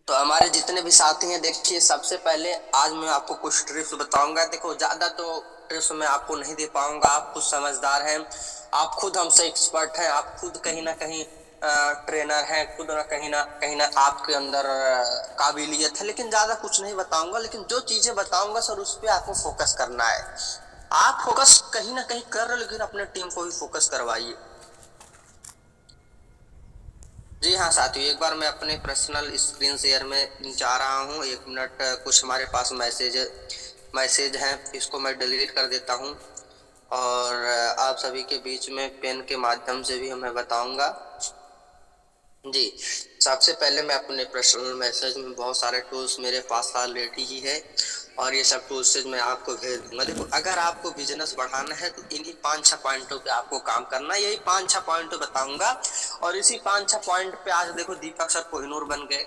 तो हमारे जितने भी साथी हैं, देखिए सबसे पहले आज मैं आपको कुछ ट्रिप्स बताऊंगा। देखो ज्यादा तो ट्रिप्स मैं आपको नहीं दे पाऊंगा, आप खुद समझदार हैं, आप खुद हमसे एक्सपर्ट हैं, आप खुद कहीं ना कहीं ट्रेनर हैं, खुद ना कहीं ना आपके अंदर काबिलियत है। लेकिन ज्यादा कुछ नहीं बताऊंगा, लेकिन जो चीजें बताऊंगा सर उस पर आपको फोकस करना है। आप फोकस कहीं ना कहीं कर रहे हो, लेकिन अपने टीम को भी फोकस करवाइए। जी हाँ साथियों, एक बार मैं अपने पर्सनल स्क्रीन शेयर में जा रहा हूँ, 1 मिनट। कुछ हमारे पास मैसेज हैं, इसको मैं डिलीट कर देता हूँ और आप सभी के बीच में पेन के माध्यम से भी मैं बताऊंगा। जी, सबसे पहले मैं अपने पर्सनल मैसेज में बहुत सारे टूल्स मेरे पास ऑलरेडी ही है और ये सब टूल्स मैं आपको भेज दूंगा। देखो अगर आपको बिजनेस बढ़ाना है तो इन्हीं 5-6 पॉइंटों पे आपको काम करना है, यही 5-6 पॉइंट बताऊंगा। और इसी 5-6 पॉइंट पे आज देखो दीपक सर कोहिनूर बन गए,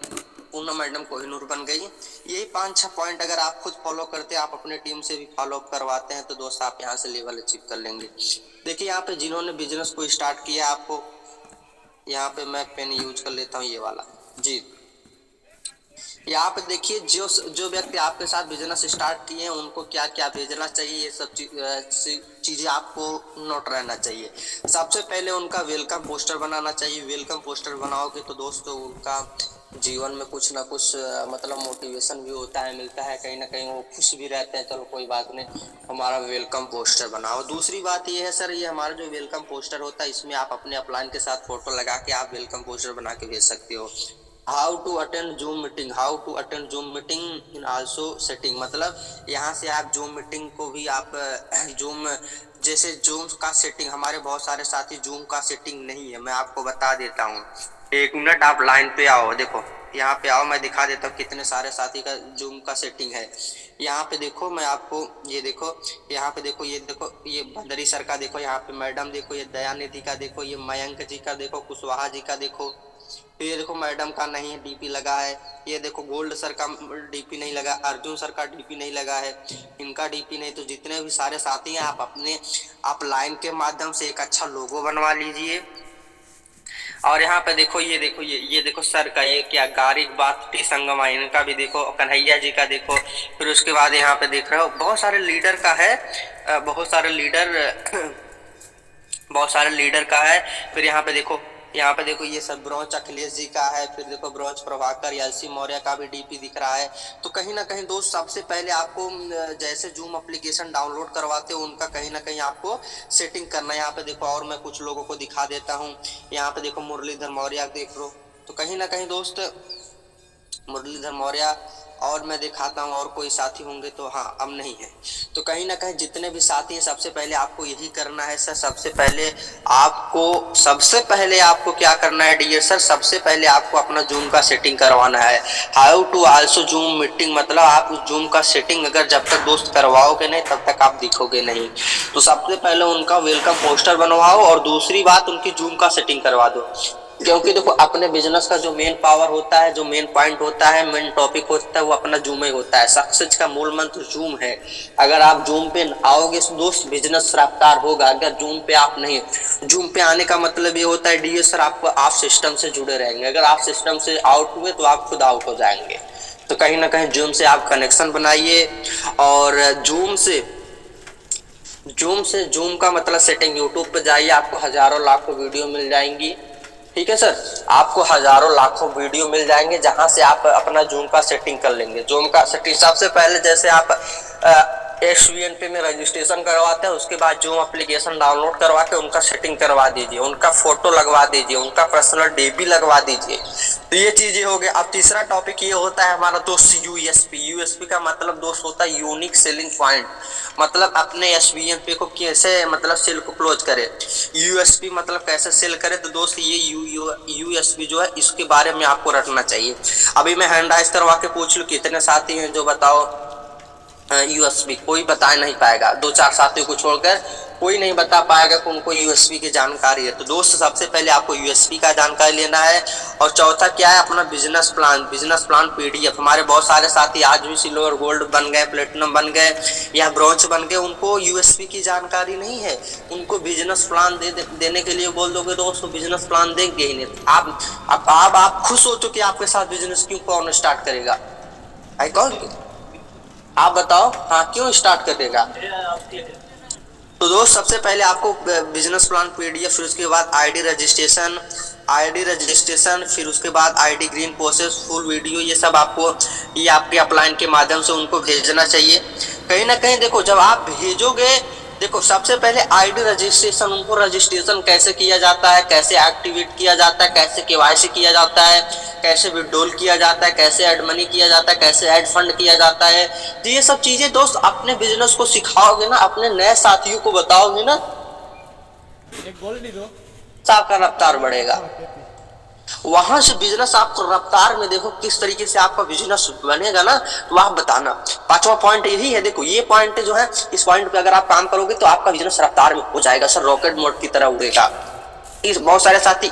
पूनम मैडम कोहिनूर बन गई। यही 5-6 पॉइंट अगर आप खुद फॉलो करते हैं, आप अपने टीम से भी फॉलो करवाते हैं, तो दोस्त आप यहाँ से लेवल अचीव कर लेंगे। देखिए यहाँ पे जिन्होंने बिजनेस को स्टार्ट किया, आपको यहाँ पे मैं पेन यूज कर लेता हूँ, ये वाला। जी, यहाँ पे देखिए जो जो व्यक्ति आपके साथ बिजनेस स्टार्ट किए हैं उनको क्या क्या भेजना चाहिए, ये सब चीजें आपको नोट रहना चाहिए। सबसे पहले उनका वेलकम पोस्टर बनाना चाहिए। वेलकम पोस्टर बनाओगे तो दोस्तों उनका जीवन में कुछ ना कुछ मतलब मोटिवेशन भी होता है, मिलता है, कहीं ना कहीं वो खुश भी रहते हैं। चलो कोई बात नहीं, हमारा वेलकम पोस्टर बनाओ। दूसरी बात ये है सर, ये हमारा जो वेलकम पोस्टर होता है इसमें आप अपने अपलाइन के साथ फोटो लगा के आप वेलकम पोस्टर बना के भेज सकते हो। How to attend Zoom meeting, how to attend Zoom meeting in also setting, मतलब यहाँ से आप जूम मीटिंग को भी आप जूम, जैसे जूम का सेटिंग, हमारे बहुत सारे साथी जूम का सेटिंग नहीं है, मैं आपको बता देता हूँ। 1 मिनट आप लाइन पे आओ, देखो यहाँ पे आओ, मैं दिखा देता हूँ कितने सारे साथी का जूम का सेटिंग है। यहाँ पे देखो, मैं आपको ये देखो, यहाँ पे देखो, ये देखो, ये भंडरी सर का देखो, यहाँ पे मैडम देखो, ये दयानिधि का देखो, ये मयंक जी का देखो, कुशवाहा जी का देखो। ये देखो मैडम का नहीं है, डीपी लगा है। ये देखो गोल्ड सर का डीपी नहीं लगा, अर्जुन सर का डीपी नहीं लगा है, इनका डीपी नहीं। तो जितने भी सारे साथी हैं आप लाइन के माध्यम से एक अच्छा लोगो बनवा लीजिए। और यहाँ पे देखो, ये देखो, ये देखो सर का, ये क्या गारिक बात टी संगमा, इनका भी देखो, कन्हैया जी का देखो। फिर उसके बाद यहाँ पे देख रहे हो बहुत सारे लीडर का है, बहुत सारे लीडर बहुत सारे लीडर का है। फिर यहाँ पे देखो, यहाँ पे देखो, ये सब ब्रॉन्ज अखिलेश जी का है। फिर देखो ब्रॉन्ज प्रभाकर एलसी मौर्य का भी डीपी दिख रहा है। तो कहीं ना कहीं दोस्त सबसे पहले आपको जैसे जूम एप्लीकेशन डाउनलोड करवाते हो उनका कहीं ना कहीं आपको सेटिंग करना है। यहाँ पे देखो और मैं कुछ लोगों को दिखा देता हूँ। यहाँ पे देखो मुरलीधर मौर्य देख लो। तो कहीं ना कहीं दोस्त मुरलीधर मौर्य, और मैं दिखाता हूँ और कोई साथी होंगे तो, हाँ अब नहीं है। तो कहीं ना कहीं जितने भी साथी हैं सबसे पहले आपको यही करना है सर। सबसे पहले आपको क्या करना है डियर सर, सबसे पहले आपको अपना जूम का सेटिंग करवाना है। How to also Zoom meeting, मतलब आप जूम का सेटिंग अगर जब तक दोस्त करवाओगे नहीं तब तक आप दिखोगे नहीं। तो सबसे पहले उनका वेलकम पोस्टर बनवाओ और दूसरी बात उनकी जूम का सेटिंग करवा दो। क्योंकि देखो अपने बिजनेस का जो मेन पावर होता है, जो मेन पॉइंट होता है, मेन टॉपिक होता है, वो अपना जूम ही होता है। सक्सेस का मूल मंत्र जूम है। अगर आप जूम पे आओगे दोस्त, बिजनेस रफ्तार होगा। अगर जूम पे आप नहीं, जूम पे आने का मतलब ये होता है डी सर, आप सिस्टम से जुड़े रहेंगे। अगर आप सिस्टम से आउट हुए तो आप खुद आउट हो जाएंगे। तो कहीं ना कहीं जूम से आप कनेक्शन बनाइए। और जूम का मतलब सेटिंग, यूट्यूब पे जाइए, आपको हजारों लाखों वीडियो मिल जाएंगी। ठीक है सर, आपको हजारों लाखों वीडियो मिल जाएंगे जहां से आप अपना जूम का सेटिंग कर लेंगे। जूम का सेटिंग सबसे पहले जैसे आप SVNP में रजिस्ट्रेशन करवाते हैं, उसके बाद जूम एप्लीकेशन डाउनलोड करवा के उनका सेटिंग करवा दीजिए, उनका फोटो लगवा दीजिए, उनका पर्सनल डीपी लगवा दीजिए। तो ये चीजें हो गई। अब तीसरा टॉपिक ये होता है हमारा दोस्त यूएसपी का मतलब दोस्त होता है यूनिक सेलिंग पॉइंट, मतलब अपने SVNP को कैसे मतलब सेल को क्लोज करे। यूएसपी मतलब कैसे सेल करे। तो दोस्त ये यूएसपी जो है इसके बारे में आपको रखना चाहिए। अभी मैं हैंड राइज करवा के पूछ लूं कितने साथी हैं जो बताओ यूएसपी, कोई बता नहीं पाएगा, 2-4 साथियों को छोड़कर कोई नहीं बता पाएगा कि उनको यूएसपी की जानकारी है। तो दोस्त सबसे पहले आपको यूएसपी का जानकारी लेना है। और चौथा क्या है, अपना बिजनेस प्लान पीडीएफ। हमारे बहुत सारे साथी आज भी सिल्वर गोल्ड बन गए, प्लेटिनम बन गए या ब्रॉन्ज बन गए, उनको यूएसपी की जानकारी नहीं है। उनको बिजनेस प्लान देने के लिए बोल दोगे दोस्त तो बिजनेस प्लान देंगे ही नहीं। आप खुद सोचो कि आपके साथ बिजनेस क्यों कौन स्टार्ट करेगा? आई कौन? आप बताओ, हाँ क्यों स्टार्ट करेगा? तो दोस्त सबसे पहले आपको बिजनेस प्लान पीडीएफ, फिर उसके बाद आईडी रजिस्ट्रेशन, फिर उसके बाद ID green process full video, ये सब आपको ये आपके अपलाइन के माध्यम से उनको भेजना चाहिए। कहीं ना कहीं देखो जब आप भेजोगे, देखो सबसे पहले आईडी रजिस्ट्रेशन, उनको रजिस्ट्रेशन कैसे किया जाता है, कैसे एक्टिवेट किया जाता है, कैसे केवाईसी किया जाता है, कैसे विड्रॉल किया जाता है, कैसे ऐड मनी किया जाता है, कैसे ऐड फंड किया जाता है। तो ये सब चीजें दोस्त अपने बिजनेस को सिखाओगे ना, अपने नए साथियों को बताओगे ना, एक गोल्ड दो, आपका रफ्तार बढ़ेगा। वहां से बिजनेस आपको रफ्तार में देखो किस तरीके से आपका बिजनेस बनेगा ना, तो आप बताना। पांचवा पॉइंट यही है, देखो ये पॉइंट जो है, इस पॉइंट पे अगर आप काम करोगे तो आपका बिजनेस रफ्तार में हो जाएगा सर, रॉकेट मोड की तरह उड़ेगा। इस बहुत सारे साथी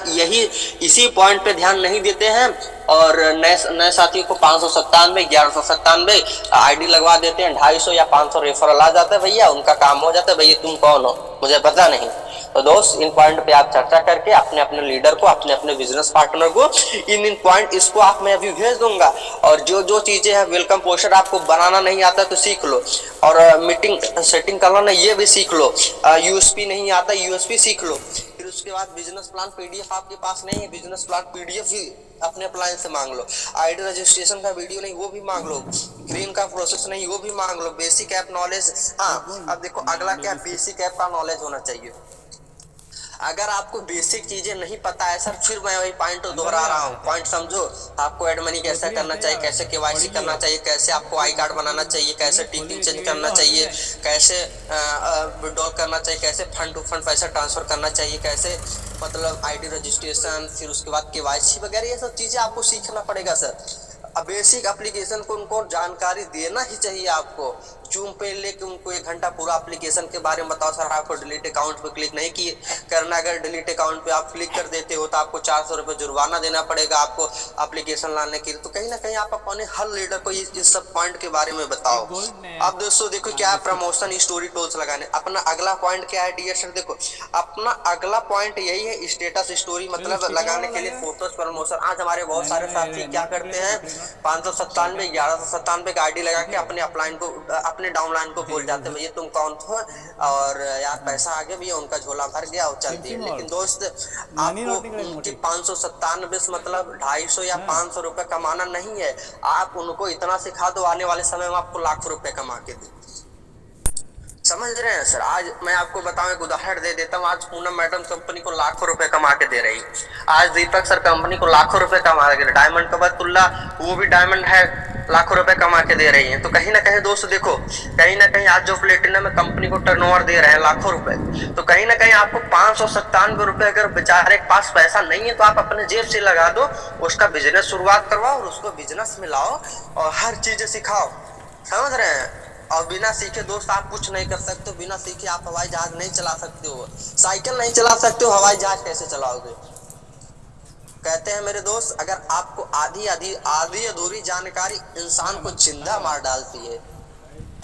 इसी पॉइंट पे ध्यान नहीं देते हैं और नए साथियों को 597 1197 आईडी लगवा देते हैं, 250 या 500 रेफरल आ जाता है, भैया उनका काम हो जाता है, भैया तुम कौन हो मुझे पता नहीं। तो दोस्त इन पॉइंट पे आप चर्चा करके अपने अपने लीडर को, अपने अपने बिजनेस पार्टनर को इन पॉइंट, इसको आप मैं अभी भेज दूंगा। और जो चीजें हैं, वेलकम पोस्टर आपको बनाना नहीं आता तो सीख लो, और मीटिंग सेटिंग करना ये भी सीख लो, यूएसपी नहीं आता यूएसपी सीख लो। फिर उसके बाद बिजनेस प्लान पीडीएफ आपके पास नहीं है, बिजनेस प्लान पीडीएफ ही अपने अप्लायंस से मांग लो। आईडी रजिस्ट्रेशन का वीडियो नहीं वो भी मांग लो, ग्रीन का प्रोसेस नहीं वो भी मांग लो, बेसिक ऐप नॉलेज। हाँ अब देखो अगला क्या, बेसिक ऐप का नॉलेज होना चाहिए। अगर आपको बेसिक चीजें नहीं पता है सर, फिर मैं वही पॉइंट दोहरा रहा हूँ, पॉइंट समझो। आपको ऐड मनी कैसे करना चाहिए, कैसे केवाईसी करना चाहिए, कैसे आपको आई कार्ड बनाना चाहिए, कैसे टिपिंग चेंज करना चाहिए, कैसे विड्रॉल करना चाहिए, कैसे फंड टू फंड पैसा ट्रांसफर करना चाहिए, कैसे मतलब आईडी रजिस्ट्रेशन, फिर उसके बाद केवाईसी वगैरह, ये सब चीजें आपको सीखना पड़ेगा सर। अब बेसिक एप्लीकेशन को उनको जानकारी देना ही चाहिए आपको। जूम पे लेके उनको 1 घंटा पूरा एप्लीकेशन के बारे में बताओ सर, आपको डिलीट अकाउंट पे क्लिक नहीं किए करना, अगर डिलीट अकाउंट पे आप क्लिक कर देते हो तो आपको 400 रुपये जुर्माना देना पड़ेगा आपको एप्लीकेशन लाने के लिए। तो कहीं ना कहीं आप अपने हर लीडर को इस सब पॉइंट के बारे में बताओ। अब दोस्तों देखो क्या है, प्रमोशन स्टोरी टोल्स लगाने। अपना अगला पॉइंट क्या है डियर सर, देखो अपना अगला पॉइंट यही है, स्टेटस स्टोरी मतलब लगाने के लिए फोटोज प्रमोशन। आज हमारे बहुत सारे साथी क्या करते हैं, 597 1197 का आईडी लगा के अपने अपलाइन को, अपने डाउनलाइन को बोल जाते हैं भैया तुम कौन हो, और यार पैसा आ गया भैया, उनका झोला भर गया और चल दिए। लेकिन दोस्त आपको उनकी 597 मतलब 250 या 500 रुपए कमाना नहीं है, आप उनको इतना सिखा दो आने वाले समय में आपको लाखों रुपए कमा के दे। समझ रहे हैं सर? आज मैं आपको बताऊं, एक उदाहरण दे देता हूँ। आज पूनम मैडम कंपनी को लाखों रुपए कमा के दे रही, आज दीपक सर कंपनी को लाखों रुपए कमा के, डायमंड कबतुल्ला वो भी डायमंड है, लाखों रुपए कमा के दे रही हैं। तो कहीं ना कहीं दोस्त देखो, कहीं ना कहीं आज जो प्लेटिनम कंपनी को टर्नओवर दे रहे हैं लाखों रुपए, तो कहीं ना कहीं आपको 597 रुपए अगर बेचारे के पास पैसा नहीं है तो आप अपने जेब से लगा दो, उसका बिजनेस शुरुआत करवाओ और उसको बिजनेस में लाओ और हर चीजें सिखाओ। समझ रहे हैं? और बिना सीखे दोस्त आप कुछ नहीं कर सकते हो। बिना सीखे आप हवाई जहाज नहीं चला सकते हो, साइकिल नहीं चला सकते हो, हवाई जहाज कैसे चलाओगे? कहते हैं मेरे दोस्त, अगर आपको आधी अधूरी जानकारी इंसान को जिंदा मार डालती है।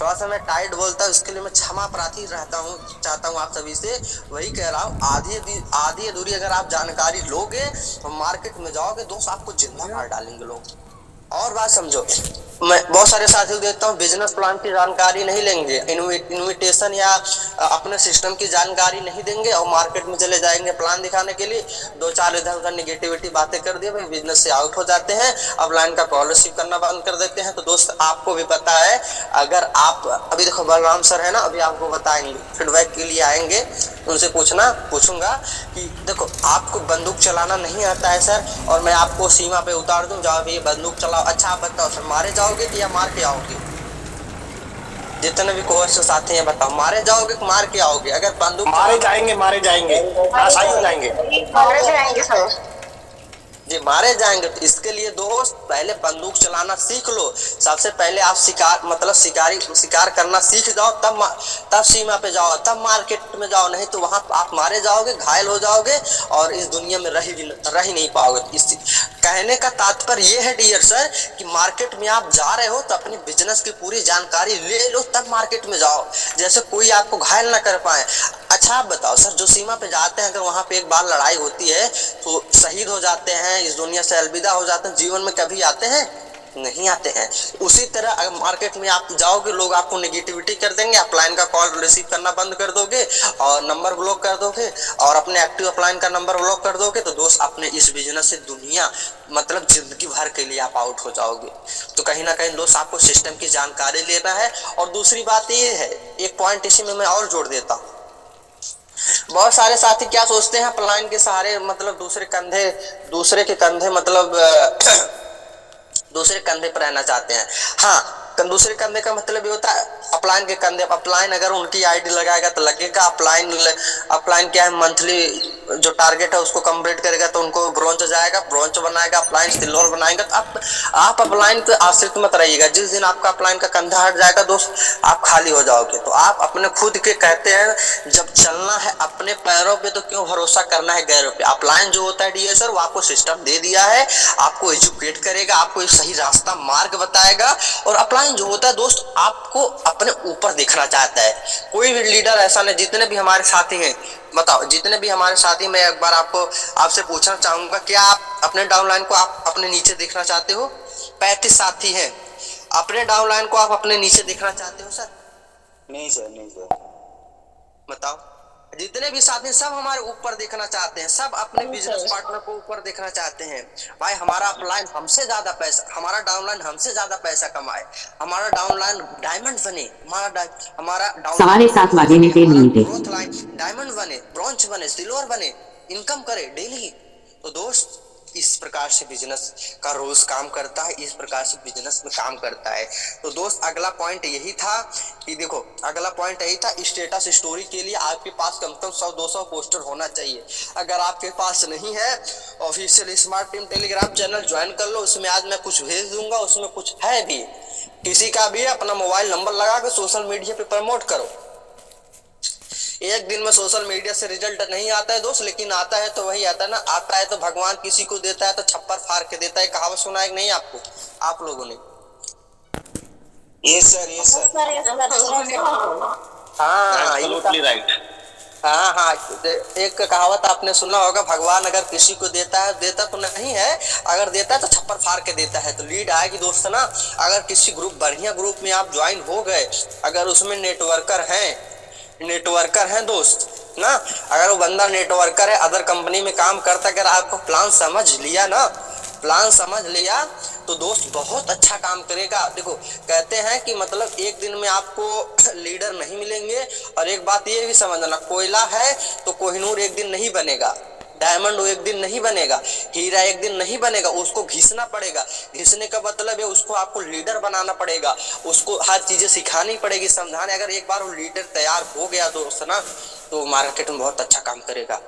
थोड़ा सा मैं टाइट बोलता हूँ, इसके लिए मैं क्षमा प्रार्थी चाहता हूँ आप सभी से। वही कह रहा हूँ, आधी अधूरी अगर आप जानकारी लोगे तो मार्केट में जाओगे दोस्त, आपको जिंदा मार डालेंगे लोग। और बात समझो, मैं बहुत सारे साथियों देखता हूँ बिजनेस प्लान की जानकारी नहीं लेंगे, इन्विटेशन या अपने सिस्टम की जानकारी नहीं देंगे और मार्केट में चले जाएंगे प्लान दिखाने के लिए, 2-4 इधर उधर निगेटिविटी बातें कर दिए, भाई बिजनेस से आउट हो जाते हैं, अब लाइन का कॉल रिसीव करना बंद कर देते हैं। तो दोस्त आपको भी पता है, अगर आप अभी देखो बलराम सर है ना, अभी आपको बताएंगे, फीडबैक के लिए आएंगे, उनसे पूछूंगा कि देखो आपको बंदूक चलाना नहीं आता है सर, और मैं आपको सीमा पे उतार दूं, जाओ ये बंदूक चलाओ। अच्छा आप बताओ सर, मारे जाओगे कि या मार के आओगे? जितने भी कोर्स साथी हैं बताओ, मारे जाओगे कि मार के आओगे? अगर बंदूक मारे जाएंगे, मारे जाएंगे, मारे जाएंगे सर। जी मारे जाएंगे। तो इसके लिए दोस्त पहले बंदूक चलाना सीख लो। सबसे पहले आप शिकार मतलब शिकार करना सीख जाओ, तब सीमा पे जाओ, तब मार्केट में जाओ, नहीं तो वहां आप मारे जाओगे, घायल हो जाओगे और इस दुनिया में रह ही नहीं पाओगे। इस कहने का तात्पर्य ये है डियर सर कि मार्केट में आप जा रहे हो तो अपनी बिजनेस की पूरी जानकारी ले लो, तब मार्केट में जाओ, जैसे कोई आपको घायल ना कर पाए। अच्छा आप बताओ सर, जो सीमा पे जाते हैं अगर वहां पे एक बार लड़ाई होती है तो शहीद हो जाते हैं, इस दुनिया से अलविदा हो जाते हैं, जीवन में कभी आते हैं? नहीं आते हैं। उसी तरह अगर मार्केट में आप जाओगे, लोग आपको नेगेटिविटी कर देंगे, अपलाइन का कॉल रिसीव करना बंद कर दोगे और नंबर ब्लॉक कर दोगे और अपने एक्टिव अपलाइन का नंबर ब्लॉक कर दोगे, तो दोस्त अपने इस बिजनेस से दुनिया मतलब जिंदगी भर के लिए आप आउट हो जाओगे। तो कहीं ना कहीं दोस्त आपको सिस्टम की जानकारी लेना है। और दूसरी बात ये है, एक पॉइंट इसी में मैं और जोड़ देता हूँ। बहुत सारे साथी क्या सोचते हैं, अपलाइन के सहारे मतलब दूसरे के कंधे मतलब दूसरे कंधे पर रहना चाहते हैं। हाँ, दूसरे कंधे का मतलब ये होता है अपलाइन के कंधे। अपलाइन अगर उनकी आईडी लगाएगा तो लगेगा। अपलाइन क्या है, मंथली जो टारगेट है उसको कंप्लीट करेगा तो उनको ब्रोंज जाएगा, ब्रोंज बनाएगा, अपलाइन सिल्वर बनाएगा। तो आप अपलाइन पे आश्रित मत रहिएगा। जिस दिन आपका अपलाइन का कंधा हट जाएगा दोस्त, आप खाली हो जाओगे। तो आप अपने खुद के कहते हैं जब चलना है अपने पैरों पे तो क्यों भरोसा करना है गैरों पे। अपलाइन जो होता है डियर सर, वो आपको सिस्टम दे दिया है, आपको एजुकेट करेगा, आपको एक सही रास्ता मार्ग बताएगा। और अपलाइन जो होता है दोस्त, आपको अपने ऊपर देखना चाहता है। कोई भी लीडर ऐसा नहीं, जितने भी हमारे साथी हैं, बताओ जितने भी हमारे साथी, मैं एक बार आपसे पूछना चाहूंगा, क्या आप अपने डाउनलाइन को आप अपने नीचे देखना चाहते हो? 35 साथी हैं, अपने डाउनलाइन को आप अपने नीचे देखना चाहते हो सर? नहीं सर, नहीं सर। बताओ, जितने भी साथी सब हमारे ऊपर देखना चाहते हैं, सब अपने बिजनेस पार्टनर को ऊपर देखना चाहते हैं। भाई हमारा अपलाइन हमसे ज्यादा पैसा, हमारा डाउनलाइन हमसे ज्यादा पैसा कमाए, हमारा डाउनलाइन डायमंड बने, हमारा सवाल 7:03 ग्रोथ लाइन डायमंड बने, ब्रॉन्ज बने, सिल्वर बने, इनकम करे डेली। तो दोस्त इस प्रकार से बिजनेस का रोज काम करता है, इस प्रकार से बिजनेस में काम करता है। तो दोस्त अगला पॉइंट यही था कि देखो, अगला पॉइंट यही था, स्टेटस स्टोरी के लिए आपके पास कम से कम 100-200 पोस्टर होना चाहिए। अगर आपके पास नहीं है, official smart team Telegram channel join कर लो, उसमें आज मैं कुछ भेज दूंगा, उसमें कुछ है भी, किसी का भी अपना मोबाइल नंबर लगा के सोशल मीडिया पे प्रमोट करो। एक दिन में सोशल मीडिया से रिजल्ट नहीं आता है दोस्त, लेकिन आता है तो वही आता है ना, आता है तो भगवान किसी को देता है तो छप्पर फाड़ के देता है। कहावत सुना है नहीं आपको, आप लोगों ने? ये सर, ये सर। हाँ, एब्सोल्युटली राइट। हाँ, एक कहावत आपने सुना होगा, भगवान अगर किसी को देता है, देता तो नहीं है, अगर देता है तो छप्पर फाड़ के देता है। तो लीड आएगी दोस्त ना। अगर किसी बढ़िया ग्रुप में आप ज्वाइन हो गए, अगर उसमें नेटवर्कर हैं दोस्त ना, अगर वो बंदा नेटवर्कर है, अदर कंपनी में काम करता है, अगर आपको प्लान समझ लिया तो दोस्त बहुत अच्छा काम करेगा। देखो कहते हैं कि मतलब एक दिन में आपको लीडर नहीं मिलेंगे, और एक बात ये भी समझना, कोयला है तो कोहिनूर एक दिन नहीं बनेगा, डायमंड एक दिन नहीं बनेगा, हीरा एक दिन नहीं बनेगा, उसको घिसना पड़ेगा। घिसने का मतलब है उसको आपको लीडर बनाना पड़ेगा, उसको हर चीजें सिखानी पड़ेगी, समझाने। अगर एक बार वो लीडर तैयार हो गया दोस्त ना, तो मार्केट में बहुत अच्छा काम करेगा।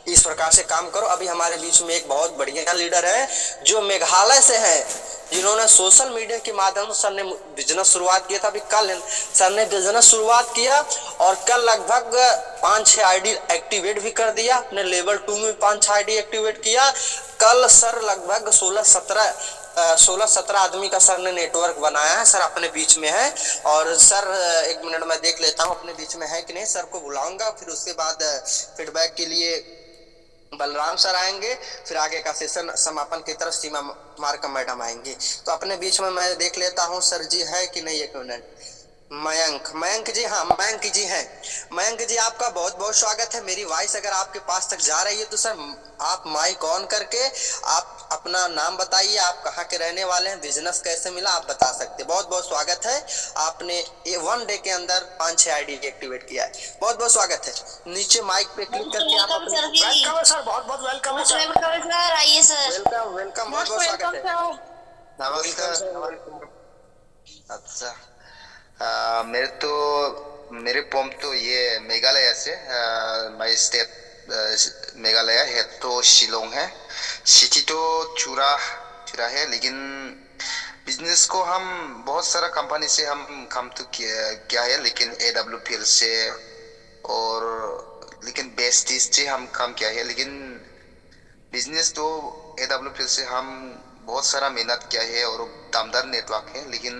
इस प्रकार से काम करो। अभी हमारे बीच में एक बहुत बढ़िया लीडर है जो मेघालय से है, जिन्होंने सोशल मीडिया के माध्यम से सर ने बिजनेस शुरुआत किया था। अभी कल सर ने बिजनेस शुरुआत किया और कल लगभग 5-6 आईडी एक्टिवेट भी कर दिया, अपने लेवल 2 में 5-6 आईडी एक्टिवेट किया। कल सर लगभग 16-17 आदमी का सर ने नेटवर्क बनाया है। सर अपने बीच में है, और सर एक मिनट में देख लेता हूँ अपने बीच में है कि नहीं, सर को बुलाऊंगा, फिर उसके बाद फीडबैक के लिए बलराम सर आएंगे, फिर आगे का सेशन समापन की तरफ सीमा मार्का मैडम आएंगे। तो अपने बीच में मैं देख लेता हूँ सर जी है कि नहीं। एक मिनट, मयंक जी, हाँ मयंक जी हैं। मयंक जी आपका बहुत बहुत स्वागत है। मेरी वॉइस अगर आपके पास तक जा रही है तो सर आप माइक ऑन करके आप अपना नाम बताइए, आप कहाँ के रहने वाले हैं, बिजनेस कैसे मिला, आप बता सकते हैं। बहुत बहुत स्वागत है, आपने 1 डे के अंदर 5-6 आईडी एक्टिवेट किया है, बहुत बहुत स्वागत है। नीचे माइक पे क्लिक करके आप वेलकम है सर, बहुत बहुत वेलकम है सर, आइए सर, वेलकम, बहुत बहुत स्वागत है। अच्छा, मेरे पॉम तो ये मेघालय से, माय स्टेट मेघालय, हेड तो शिलोंग है। सिटी तो चूरा चूरा है, लेकिन बिजनेस को हम बहुत सारा कंपनी से हम काम तो किया है, लेकिन AWPL से और लेकिन बेस्टीज से हम काम किया है, लेकिन बिजनेस तो AWPL से हम बहुत सारा मेहनत किया है और दमदार नेटवर्क है, लेकिन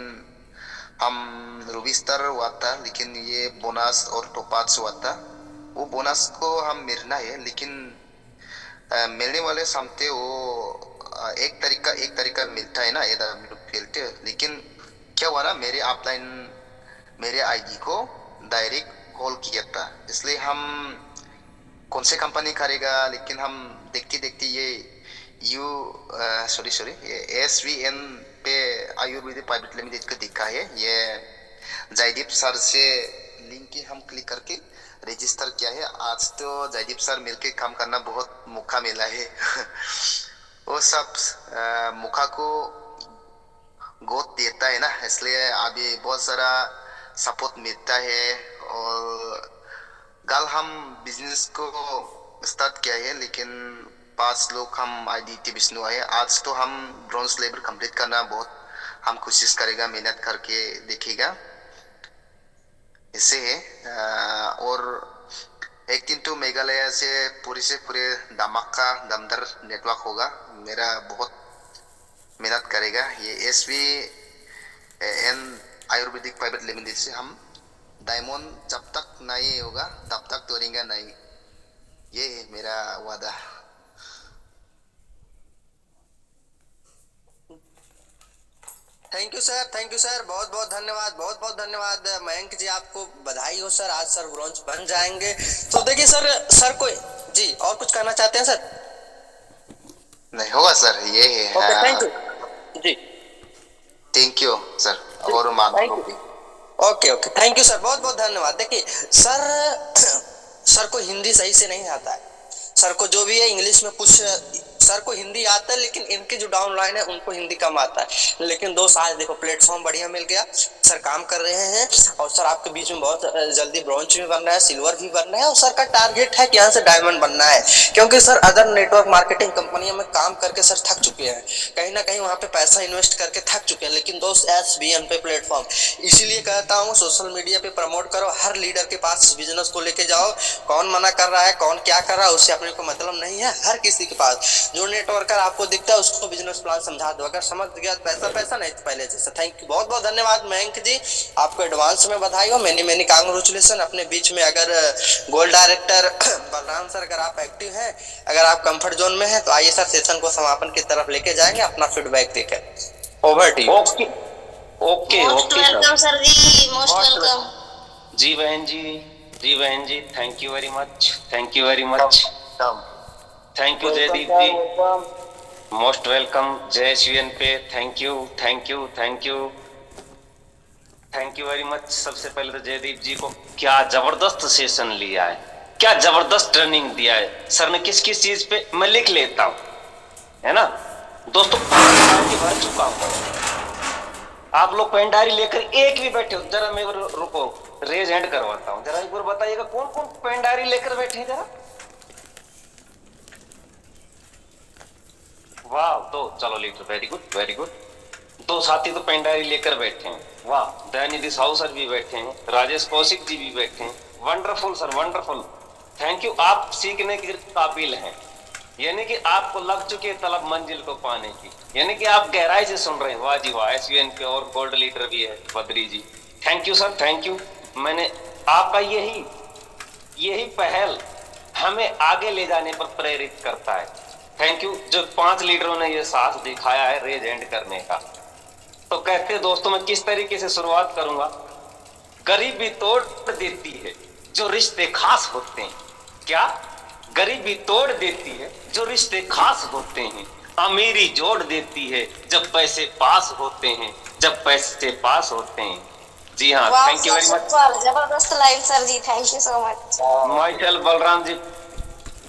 हम रूबी स्टार हुआ था, लेकिन ये बोनस और टॉपअप्स हुआ था। वो बोनस को हम मिलना है, लेकिन मिलने वाले सामते वो एक तरीका मिलता है ना AWPL, लेकिन क्या हुआ ना, मेरे अपलाइन मेरे आईडी को डायरेक्ट कॉल किया था, इसलिए हम कौन से कंपनी करेगा, लेकिन हम देखते देखते ये ये SVN पे आयुर्वेदिक प्राइवेट लिमिटेड को दिखा है। ये जयदीप सर से लिंक हम क्लिक करके रजिस्टर किया है। आज तो जयदीप सर मिलके काम करना बहुत मौका मिला है। वो सब मौका को गोद देता है ना, इसलिए अभी बहुत सारा सपोर्ट मिलता है। और कल हम बिजनेस को स्टार्ट किया है, लेकिन 5 लोग हम IDT विष्णु आए। आज तो हम ब्रॉन्ज लेवल कंप्लीट करना बहुत हम कोशिश करेगा, मेहनत करके देखेगा इससे है। और एक दिन तो मेघालय से पूरे धमाका दमदार नेटवर्क होगा, मेरा बहुत मेहनत करेगा। ये SVN आयुर्वेदिक प्राइवेट लिमिटेड से हम डायमंड जब तक नहीं होगा तब तक तोड़ेंगे नहीं, ये है मेरा वादा। थैंक यू सर, बहुत बहुत धन्यवाद मयंक जी, आपको बधाई हो सर, आज सर ब्रॉन्ज बन जाएंगे। तो देखिए सर कोई जी और कुछ कहना चाहते हैं सर? नहीं होगा सर, ये है। ओके, थैंक यू जी, थैंक यू सर। और मान ओके थैंक यू सर, बहुत बहुत धन्यवाद। देखिए सर को हिंदी सही से नहीं आता है, सर को जो भी है इंग्लिश में कुछ, सर को हिंदी आता है, लेकिन इनके जो डाउनलाइन है उनको हिंदी कम आता है। लेकिन दोस्त आज देखो प्लेटफॉर्म बढ़िया मिल गया, सर काम कर रहे हैं और सर आपके बीच में बहुत जल्दी ब्रॉन्ज भी बनना है, सिल्वर भी बनना है, और सर का टारगेट है कि यहाँ से डायमंड बनना है। क्योंकि सर अदर नेटवर्क मार्केटिंग कंपनियों में काम करके सर थक चुके हैं, कहीं ना कहीं वहाँ पे पैसा इन्वेस्ट करके थक चुके हैं। लेकिन दोस्त SVN पे प्लेटफॉर्म, इसीलिए कहता हूँ सोशल मीडिया पे प्रमोट करो, हर लीडर के पास इस बिजनेस को लेके जाओ। कौन मना कर रहा है, कौन क्या कर रहा है, उससे अपने को मतलब नहीं है। हर किसी के पास जो नेटवर्कर आपको दिखता है उसको बिजनेस प्लान समझा दो, अगर समझ गया पैसा नहीं तो पहले जैसे। थैंक यू, बहुत बहुत धन्यवाद मयंक जी, आपको एडवांस में बधाई हो, मैनी कांग्रेचुलेसन। अपने बीच में अगर गोल्ड डायरेक्टर बलराम सर अगर आप एक्टिव हैं, अगर आप कंफर्ट जोन में हैं, तो आइए सर सेशन को समापन की तरफ लेके जाएंगे, अपना फीडबैक देकर। Over to you. Okay welcome sir ji, most welcome ji बहन ji, thank you very much. Thank you Jaydeep ji, most welcome. जय SVN पे थैंक यू वेरी मच। सबसे पहले तो जयदीप जी को क्या जबरदस्त सेशन लिया है, क्या जबरदस्त ट्रेनिंग दिया है सर ने, किस चीज पे मैं लिख लेता हूँ, है ना दोस्तों। भर चुका हूँ, आप लोग पेन डायरी लेकर एक भी बैठे हो, जरा मैं रुको रेज हैंड करवाता हूँ, जरा एक बार बताइएगा कौन कौन पेन डायरी लेकर बैठे हैं जरा। वाह, तो चलो लीटर, वेरी गुड। 2 साथी तो पेन डायरी लेकर बैठे हैं, वाह। दयानिधि साहू सर भी बैठे हैं, राजेश कौशिक जी भी बैठे हैं, wonderful sir, wonderful, thank you. आप सीखने के काबिल हैं, यानी कि आपको लग चुकी है तलब मंजिल को पाने की, यानी कि आप गहराई से सुन रहे हैं। वाह जी वाह, SVN के और गोल्ड लीडर भी है Badri ji, thank you sir, thank you. मैंने आपका यही पहल हमें आगे ले जाने पर प्रेरित करता है। थैंक यू जो 5 लीडरों ने ये साहस दिखाया है रेज एंड करने का। तो कहते दोस्तों मैं किस तरीके से शुरुआत करूंगा। गरीबी तोड़ देती है जो रिश्ते खास होते हैं, क्या गरीबी तोड़ देती है जो रिश्ते खास होते हैं, अमीरी जोड़ देती है जब पैसे पास होते हैं, जी हाँ, थैंक यू वेरी मच। जबरदस्त लाइव सर जी, thank you so much. Michael Balram ji,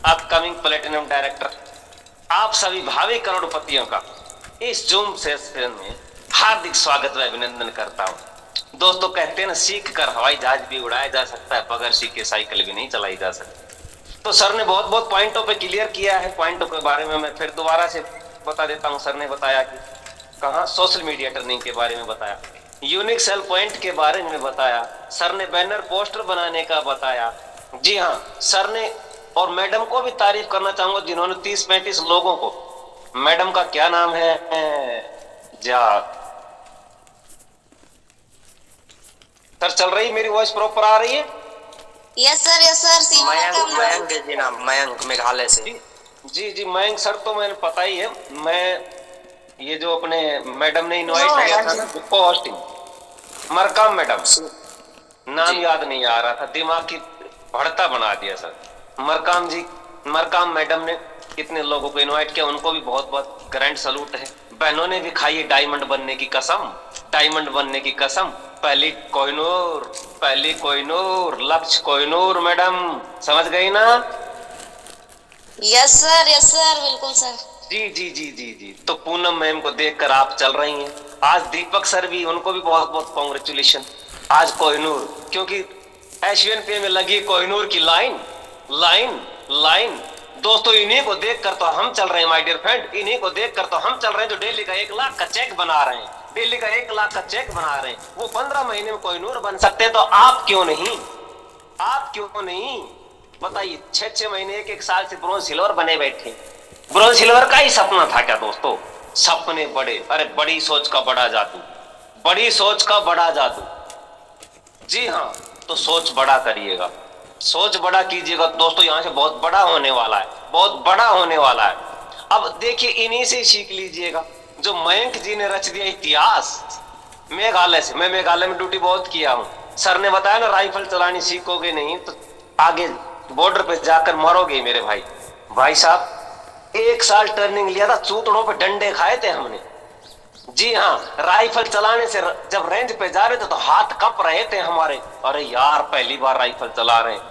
upcoming platinum director, आप सभी भावी करोड़पतियों का इस जूम सेशन में हार्दिक स्वागत व अभिनंदन करता हूं। दोस्तों कहते हैं ना, सीख कर हवाई जहाज भी उड़ाया जा सकता है, बगैर सीखे साइकिल भी नहीं चलाई जा सकती। तो सर ने बहुत बहुत पॉइंटों पे क्लियर किया है। पॉइंटों के बारे में मैं फिर दोबारा से बता देता हूँ। सर ने बताया कि कहाँ सोशल मीडिया टर्निंग के बारे में बताया, यूनिक सेल पॉइंट के बारे में बताया, सर ने बैनर पोस्टर बनाने का बताया। जी हाँ, सर ने और मैडम को भी तारीफ करना चाहूंगा जिन्होंने 30-35 लोगों को, मैडम का क्या नाम है, सर चल रही मेरी वॉइस प्रॉपर आ रही है? यस सर सीमा मयंक का मयंक जी नाम, मयंक मेघालय से। जी जी मयंक सर तो मैंने पता ही है। मैं ये जो अपने मैडम ने इनवाइट किया था ना को होस्टिंग, मरकाम मैडम, नाम याद नहीं आ रहा था, दिमाग की भड़ता बना दिया सर। मरकाम जी, मरकाम मैडम ने कितने लोगों को इनवाइट किया, उनको भी बहुत बहुत ग्रैंड सलूट है। बहनों ने भी खाई है डायमंड बनने की कसम, डायमंड बनने की कसम। पहली कोहिनूर लक्ष्य कोहिनूर मैडम, समझ गई ना? यस सर बिल्कुल सर। जी जी जी जी जी। तो पूनम मैम को देखकर आप चल रही हैं। आज दीपक सर भी, उनको भी बहुत बहुत कॉन्ग्रेचुलेशन। आज कोहिनूर, क्योंकि एसवीएनपी में लगी कोहिनूर की लाइन लाइन लाइन। दोस्तों इन्हीं को देखकर तो हम चल रहे हैं माय डियर फ्रेंड, इन्हीं को देखकर तो हम चल रहे हैं जो डेली का 1 लाख का चेक बना रहे हैं, डेली का 1 लाख का चेक बना रहे हैं। वो 15 महीने में कोहिनूर बन सकते हैं, तो आप क्यों नहीं? आप क्यों नहीं बताइए? 6-6 महीने 1-1 साल से ब्रोंज सिल्वर बने बैठे। ब्रोंज सिल्वर का ही सपना था क्या दोस्तों? सपने बड़े, अरे बड़ी सोच का बड़ा जादू, बड़ी सोच का बड़ा जादू। जी हाँ, तो सोच बड़ा करिएगा, सोच बड़ा कीजिएगा दोस्तों। यहाँ से बहुत बड़ा होने वाला है, बहुत बड़ा होने वाला है। अब देखिए इन्हीं से सीख लीजिएगा जो मयंक जी ने रच दिया इतिहास मेघालय से। मैं मेघालय में ड्यूटी बहुत किया हूँ। सर ने बताया ना, राइफल चलानी सीखोगे नहीं तो आगे बॉर्डर पे जाकर मरोगे मेरे भाई। भाई साहब 1 साल ट्रेनिंग लिया था, चूतड़ों पे डंडे खाए थे हमने। जी हाँ, राइफल चलाने से जब रेंज पे जा रहे थे तो हाथ कप रहे थे हमारे। अरे यार पहली बार राइफल चला रहे हैं,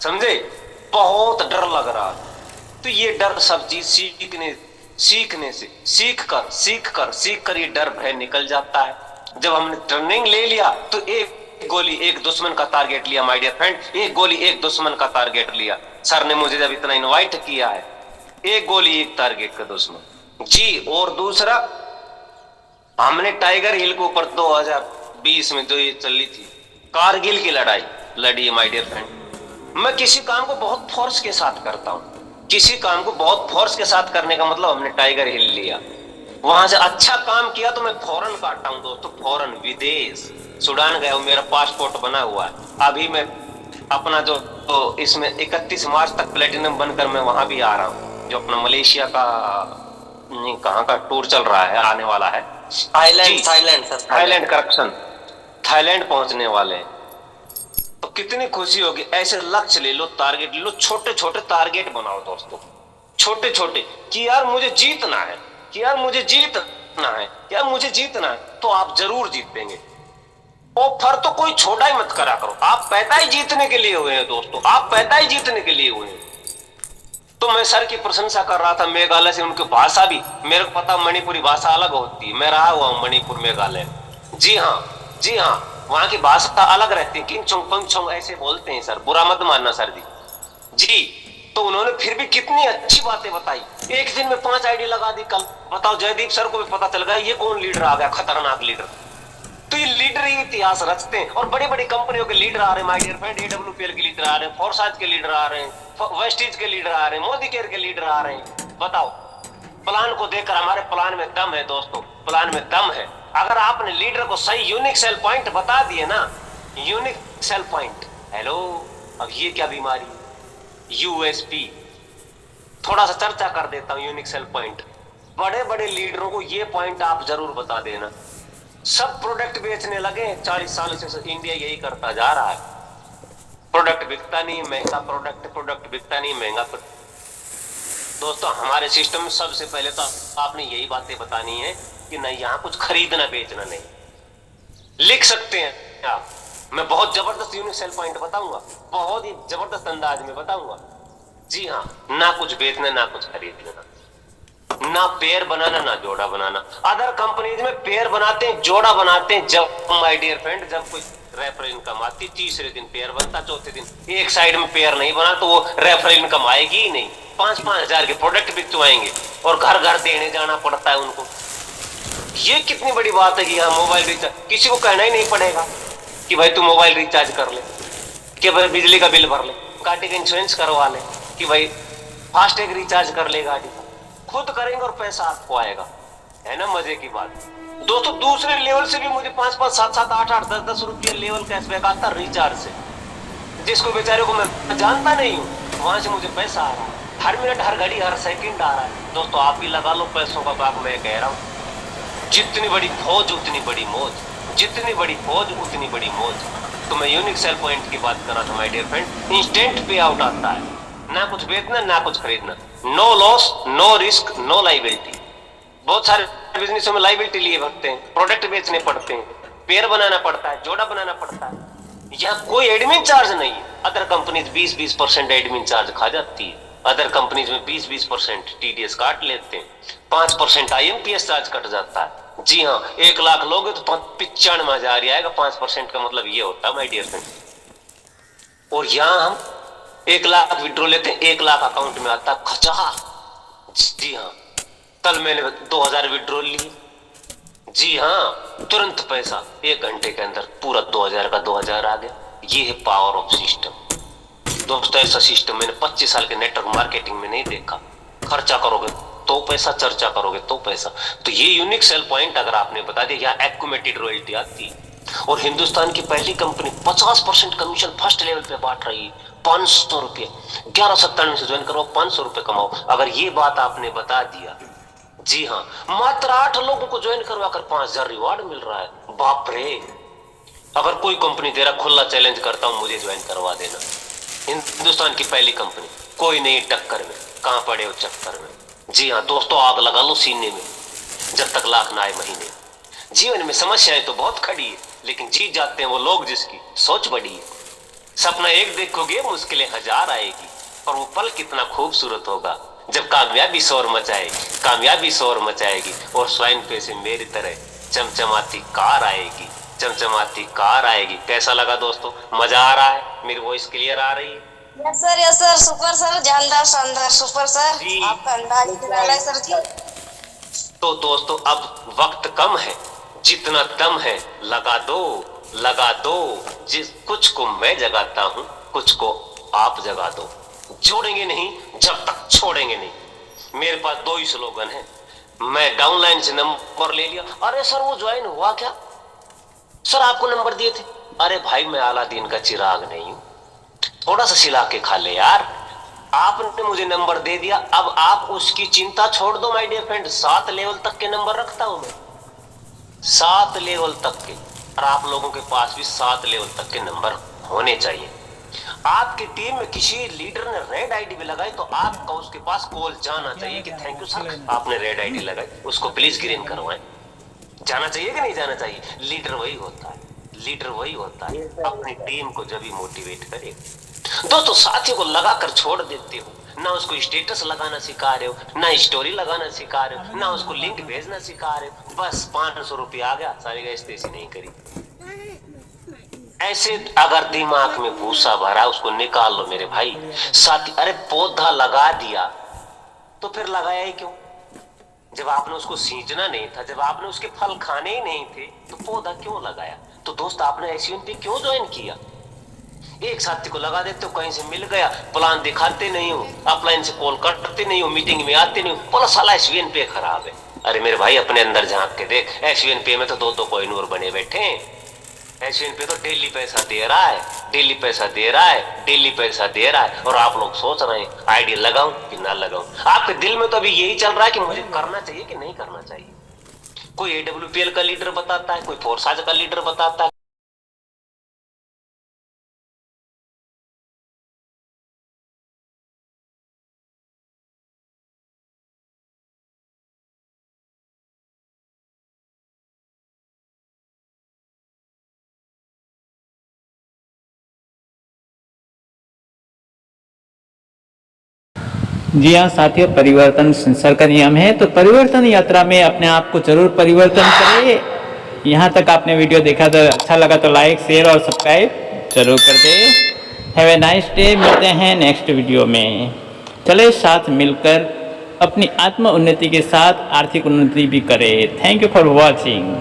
समझे, बहुत डर लग रहा। तो ये डर सब चीज सीखने से सीख कर ये डर भय निकल जाता है। जब हमने ट्रेनिंग ले लिया तो एक गोली एक दुश्मन का टारगेट लिया माय डियर फ्रेंड, एक गोली एक दुश्मन का टारगेट लिया। सर ने मुझे जब इतना इनवाइट किया है, एक गोली एक टारगेट का दुश्मन। जी, और दूसरा हमने टाइगर हिल के ऊपर 2020 में जो ये चली थी कारगिल की लड़ाई लड़ी माय डियर फ्रेंड। मैं किसी काम को बहुत फोर्स के साथ करता हूँ, किसी काम को बहुत फोर्स के साथ करने का मतलब हमने टाइगर हिल लिया, वहां से अच्छा काम किया तो मैं फौरन काटा हूं दोस्तों, फौरन विदेश सूडान गया हूं, मेरा पासपोर्ट बना हुआ है। अभी मैं अपना जो तो इसमें 31 मार्च तक प्लेटिनम बनकर मैं वहां भी आ रहा हूँ, जो अपना मलेशिया का नहीं कहाँ का टूर चल रहा है, आने वाला है थाईलैंड करेक्शन, थाईलैंड पहुंचने वाले हैं। तो कितनी खुशी होगी। ऐसे लक्ष्य ले लो, टारगेट ले लो, छोटे छोटे टारगेट बनाओ दोस्तों, छोटे छोटे, कि यार मुझे जीतना है, कि यार मुझे जीतना है, यार मुझे जीतना है, तो आप जरूर जीतेंगे। ऑफर तो कोई छोटा ही मत करा करो, आप पैदा ही जीतने के लिए हुए हैं दोस्तों, आप पैदा ही जीतने के लिए हुए हैं। तो मैं सर की प्रशंसा कर रहा था मेघालय से, उनकी भाषा भी मेरे को पता, मणिपुरी भाषा अलग होती है, मैं रहा हुआ हूँ मणिपुर मेघालय। जी हाँ, वहां की भाषा अलग रहती है, किंगचोंग पंगचोंग ऐसे बोलते हैं सर, बुरा मत मानना सर जी। तो उन्होंने फिर भी कितनी अच्छी बातें बताई। एक दिन में 5 आईडी लगा दी। कल बताओ जयदीप सर को भी पता चल गया ये कौन लीडर आ गया, खतरनाक लीडर। तो ये लीडर ही इतिहास रचते हैं, और बड़ी बड़ी कंपनियों के लीडर आ रहे हैं माय डियर फ्रेंड, AWPL के लीडर आ रहे हैं, फोर्साइज के लीडर आ रहे हैं, वेस्टीज के लीडर आ रहे हैं, मोदी केयर के लीडर आ रहे हैं। बताओ, प्लान को देखकर हमारे प्लान में दम है दोस्तों, प्लान में दम है। अगर आपने लीडर को सही यूनिक सेल पॉइंट बता दिए ना, यूनिक सेल पॉइंट, हेलो अब ये क्या बीमारी, USP, थोड़ा सा चर्चा कर देता हूं। यूनिक सेल पॉइंट, बड़े बड़े लीडरों को ये पॉइंट आप जरूर बता देना। सब प्रोडक्ट बेचने लगे 40 सालों से, इंडिया यही करता जा रहा है, प्रोडक्ट बिकता नहीं, महंगा प्रोडक्ट बिकता नहीं, महंगा। दोस्तों हमारे सिस्टम में सबसे पहले तो आपने यही बातें बतानी है कि नहीं, यहाँ कुछ खरीदना बेचना नहीं। लिख सकते हैं आप, मैं बहुत जबरदस्त यूनिक सेल पॉइंट बताऊंगा, बहुत ही जबरदस्त अंदाज में बताऊंगा। जी हाँ, ना कुछ बेचना ना कुछ खरीदना, ना पेयर बनाना ना जोड़ा बनाना। अदर कंपनीज में पेयर बनाते हैं, जोड़ा बनाते हैं, जब माय डियर फ्रेंड जब कोई रेफरल इनकम आती, तीसरे दिन पेयर बनता, चौथे दिन एक साइड में पेयर नहीं बना तो वो रेफरल इनकम आएगी ही नहीं। 5-5 हजार के प्रोडक्ट बिकवाएंगे और घर घर देने जाना पड़ता है उनको। ये कितनी बड़ी बात है कि यहाँ मोबाइल रिचार्ज, किसी को कहना ही नहीं पड़ेगा कि भाई तू मोबाइल रिचार्ज कर ले, कि भाई बिजली का बिल भर ले, गाड़ी का इंश्योरेंस करवा ले, कि भाई फास्टैग रिचार्ज कर ले गाड़ी का, खुद करेंगे और पैसा आपको आएगा। है ना मजे की बात दोस्तों। दूसरे लेवल से भी मुझे 5-5, 7-7, 8-8, 10-10 रुपये लेवल कैशबैक आता रिचार्ज से, जिसको बेचारे को मैं जानता नहीं हूँ, वहां से मुझे पैसा आ रहा है हर मिनट, हर घड़ी, हर सेकंड आ रहा है। दोस्तों आप भी लगा लो पैसों का बाग, मैं कह रहा हूँ। जितनी बड़ी फौज उतनी बड़ी मौज, जितनी बड़ी फौज उतनी बड़ी मौज। तो मैं यूनिक सेल पॉइंट की बात कर रहा था my dear friend. Instant pay out आता है, ना कुछ बेचना ना कुछ खरीदना, no loss, no risk, no liability. बहुत सारे बिजनेस में लाइबिलिटी लिए भरते हैं, प्रोडक्ट बेचने पड़ते हैं, पेयर बनाना पड़ता है, जोड़ा बनाना पड़ता है। यहाँ कोई एडमिन चार्ज नहीं है। अदर कंपनीज 20-20% एडमिन चार्ज खा जाती है। अदर कंपनीज में 20-20% टीडीएस काट लेते हैं, 5% आईएमपीएस चार्ज कट जाता है। जी हाँ, 1 लाख लोगे तो 95,000 आएगा। 5% का मतलब ये होता है माय डियर फ्रेंड। और यहाँ हम 1 लाख विड्रॉ लेते हैं, 1 लाख अकाउंट में आता है खचा। जी हाँ, कल मैंने 2000 विड्रॉ लिए। जी हाँ, तुरंत पैसा 1 घंटे के अंदर पूरा 2000 का 2000 आ गया। ये है पावर ऑफ सिस्टम दोस्तों। ऐसा सिस्टम मैंने 25 साल के नेटवर्क मार्केटिंग में नहीं देखा। खर्चा करोगे तो पैसा, चर्चा करोगे तो पैसा। तो ये यूनिक सेल पॉइंट अगर आपने बता दिया, यहाँ एक्यूमुलेटेड रॉयल्टी आती है। और हिंदुस्तान की पहली कंपनी 50% कमीशन फर्स्ट लेवल पे बांट रही है। 500 रुपये, 1197 से ज्वाइन करो, 500 रुपये कमाओ। अगर ये बात आपने बता दिया, जी हाँ, मात्र 8 लोगों को ज्वाइन करवाकर 5000 रिवार्ड मिल रहा है। बाप रे, अगर कोई कंपनी दे रहा, खुला चैलेंज करता हूं, मुझे ज्वाइन करवा देना। हिंदुस्तान की पहली कंपनी, कोई नहीं टक्कर में, कहां पड़े हो चक्कर में। जी हाँ दोस्तों, आग लगा लो सीने में जब तक लाख ना आए महीने। जीवन में समस्याएं तो बहुत खड़ी है, लेकिन जीत जाते हैं वो लोग जिसकी सोच बड़ी है। सपना एक देखोगे, मुश्किलें 1000 आएगी, और वो पल कितना खूबसूरत होगा जब कामयाबी शोर मचाएगी, कामयाबी शोर मचाएगी। और स्वाइन पे से मेरी तरह चमचमाती कार आएगी, चमचमाती कार आएगी। कैसा लगा दोस्तों? मजा आ रहा है? मेरी वॉइस क्लियर आ रही है? यस सर, सुपर सर, जानदार, शानदार, सुपर सर, आपका अंदाज निराला है सर जी। तो दोस्तों अब वक्त कम है, जितना दम है लगा दो, लगा दो। जिस कुछ को मैं जगाता हूं, कुछ को आप जगा दो। जोड़ेंगे नहीं जब तक छोड़ेंगे नहीं। मेरे पास 2 ही स्लोगन है। मैं डाउनलाइन से नंबर ले लिया, अरे सर वो ज्वाइन हुआ क्या? सर आपको नंबर दिए थे। अरे भाई मैं अलादीन का चिराग नहीं हूं, थोड़ा सा सिला के खा ले यार। आपने मुझे नंबर दे दिया, अब आप उसकी चिंता छोड़ दो माय डियर फ्रेंड। 7 लेवल तक के नंबर रखता हूं मैं, 7 लेवल तक के। और आप लोगों के पास भी 7 लेवल तक के नंबर होने चाहिए। आपकी टीम में किसी लीडर ने रेड आईडी भी लगाई तो आपका उसके पास कॉल जाना चाहिए कि थैंक यू सर, आपने रेड आईडी लगाई, उसको प्लीज ग्रीन करवाएं। जाना चाहिए कि नहीं जाना चाहिए? लीडर वही होता है, लीडर वही होता है, अपनी टीम को जब भी मोटिवेट करे। दोस्तों साथियों को लगाकर छोड़ देते हो, ना उसको स्टेटस लगाना सिखा रहे हो, ना स्टोरी लगाना सिखा रहे हो, ना उसको लिंक भेजना सिखा रहे हो। बस 500 रुपये आ गया, सारी गैस नहीं करी। ऐसे अगर दिमाग में भूसा भरा, उसको निकाल लो मेरे भाई। साथी, अरे पौधा लगा दिया तो फिर लगाया ही क्यों? जब आपने उसको सींचना नहीं था, जब आपने उसके फल खाने ही नहीं थे, तो पौधा क्यों लगाया? तो दोस्त आपने एसयूएनपी क्यों ज्वाइन किया? एक साथी को लगा देते हो, कहीं से मिल गया, प्लान दिखाते नहीं हो, अपलाइन से कॉल करते नहीं हो, मीटिंग में आते नहीं हो, बोला साला एसयूएनपी खराब है। अरे मेरे भाई अपने अंदर झांक के देख, एसयूएनपी में तो 2-2 कॉइन और बने बैठे हैं। एसयूएनपी तो डेली पैसा दे रहा है, डेली पैसा दे रहा है, डेली पैसा दे रहा है। और आप लोग सोच रहे हैं आईडी लगाऊं कि ना लगाऊं। आपके दिल में तो अभी यही चल रहा है कि मुझे करना चाहिए कि नहीं करना चाहिए। कोई एडब्ल्यूपीएल का लीडर बताता है, कोई फोर्साज का लीडर बताता है, जी हाँ साथियों, परिवर्तन संसार का नियम है, तो परिवर्तन यात्रा में अपने आप को जरूर परिवर्तन करें। यहाँ तक आपने वीडियो देखा तो अच्छा लगा तो लाइक शेयर और सब्सक्राइब जरूर कर दे। Have a nice day. मिलते हैं नेक्स्ट वीडियो में। चले साथ मिलकर अपनी आत्म उन्नति के साथ आर्थिक उन्नति भी करें। Thank you for watching.